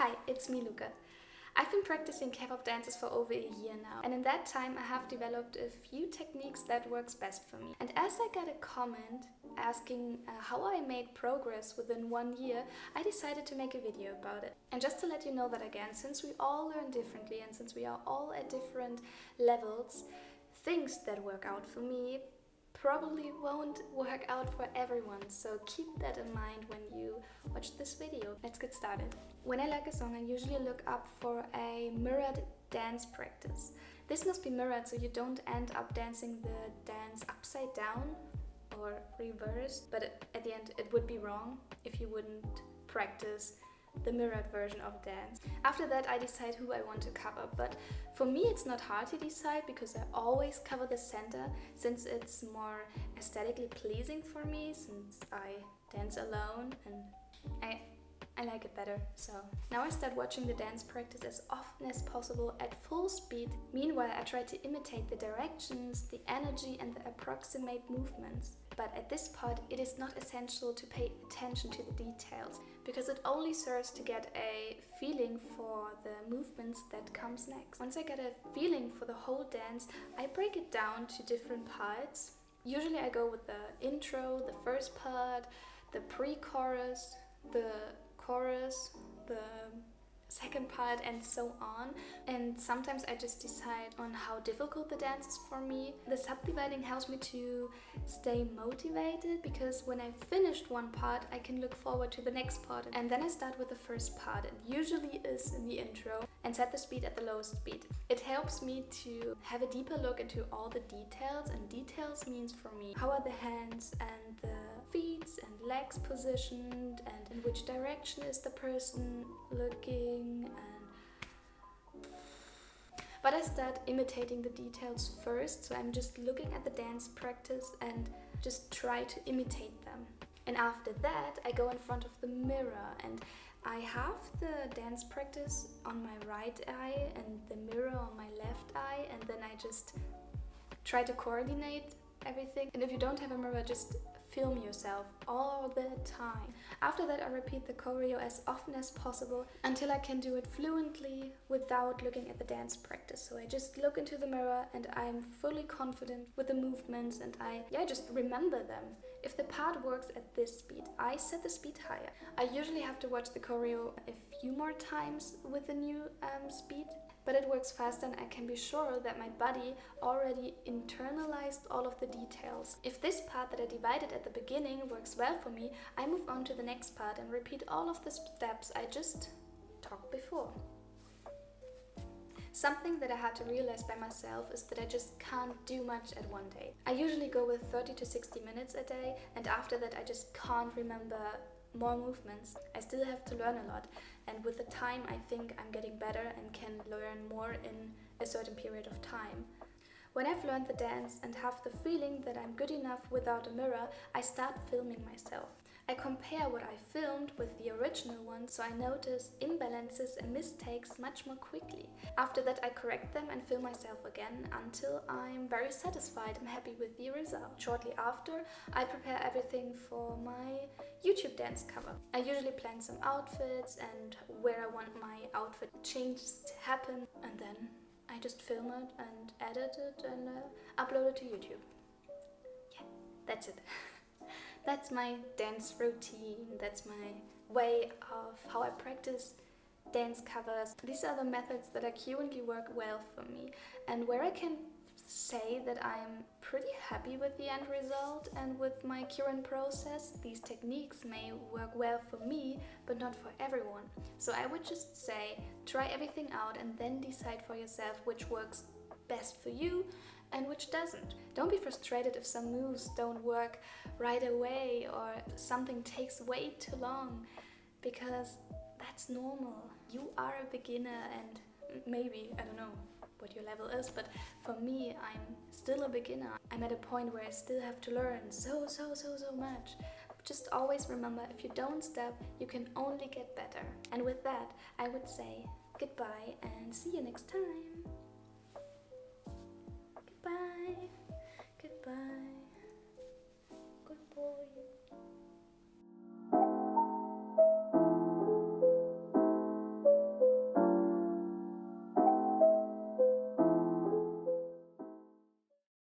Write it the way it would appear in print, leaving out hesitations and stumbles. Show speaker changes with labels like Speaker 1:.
Speaker 1: Hi, it's me, Luca. I've been practicing K-pop dances for over a year now, and in that time I have developed a few techniques that works best for me. And as I got a comment asking how I made progress within 1 year, I decided to make a video about it. And just to let you know that again, since we all learn differently and since we are all at different levels, things that work out for me probably won't work out for everyone, so keep that in mind when you watch this video. Let's get started. When I like a song, I usually look up for a mirrored dance practice. This must be mirrored so you don't end up dancing the dance upside down or reversed, but at the end it would be wrong if you wouldn't practice the mirrored version of dance. After that I decide who I want to cover, but for me it's not hard to decide because I always cover the center since it's more aesthetically pleasing for me, since I dance alone and I like it better. So now I start watching the dance practice as often as possible at full speed. Meanwhile, I try to imitate the directions, the energy and the approximate movements. But at this part, it is not essential to pay attention to the details because it only serves to get a feeling for the movements that comes next. Once I get a feeling for the whole dance, I break it down to different parts. Usually I go with the intro, the first part, the pre-chorus, the chorus, the second part, and so on. And sometimes I just decide on how difficult the dance is for me. The subdividing helps me to stay motivated because when I've finished one part, I can look forward to the next part. And then I start with the first part. It usually is in the intro and set the speed at the lowest speed. It helps me to have a deeper look into all the details, and details means for me how are the hands and the feet and legs positioned, and in which direction is the person looking, but I start imitating the details first, so I'm just looking at the dance practice and just try to imitate them. And after that I go in front of the mirror and I have the dance practice on my right eye and the mirror on my left eye, and then I just try to coordinate everything. And if you don't have a mirror, just film yourself all the time. After that I repeat the choreo as often as possible until I can do it fluently without looking at the dance practice. So I just look into the mirror and I'm fully confident with the movements and I just remember them. If the part works at this speed, I set the speed higher. I usually have to watch the choreo a few more times with the new speed, but it works faster and I can be sure that my body already internalized all of the details. If this part that I divided at the beginning works well for me, I move on to the next part and repeat all of the steps I just talked before. Something that I had to realize by myself is that I just can't do much at one day. I usually go with 30 to 60 minutes a day, and after that I just can't remember more movements. I still have to learn a lot, and with the time I think I'm getting better and can learn more in a certain period of time. When I've learned the dance and have the feeling that I'm good enough without a mirror, I start filming myself. I compare what I filmed with the original one, so I notice imbalances and mistakes much more quickly. After that I correct them and film myself again until I'm very satisfied and happy with the result. Shortly after, I prepare everything for my YouTube dance cover. I usually plan some outfits and where I want my outfit changes to happen, and then I just film it and edit it and upload it to YouTube. Yeah, that's it. That's my dance routine, that's my way of how I practice dance covers. These are the methods that currently work well for me, and where I can say that I'm pretty happy with the end result and with my current process. These techniques may work well for me, but not for everyone. So I would just say, try everything out and then decide for yourself which works best for you and which doesn't. Don't be frustrated if some moves don't work right away or something takes way too long, because that's normal. You are a beginner, and maybe, I don't know what your level is, but for me, I'm still a beginner. I'm at a point where I still have to learn so much. Just always remember, if you don't stop, you can only get better. And with that, I would say goodbye and see you next time.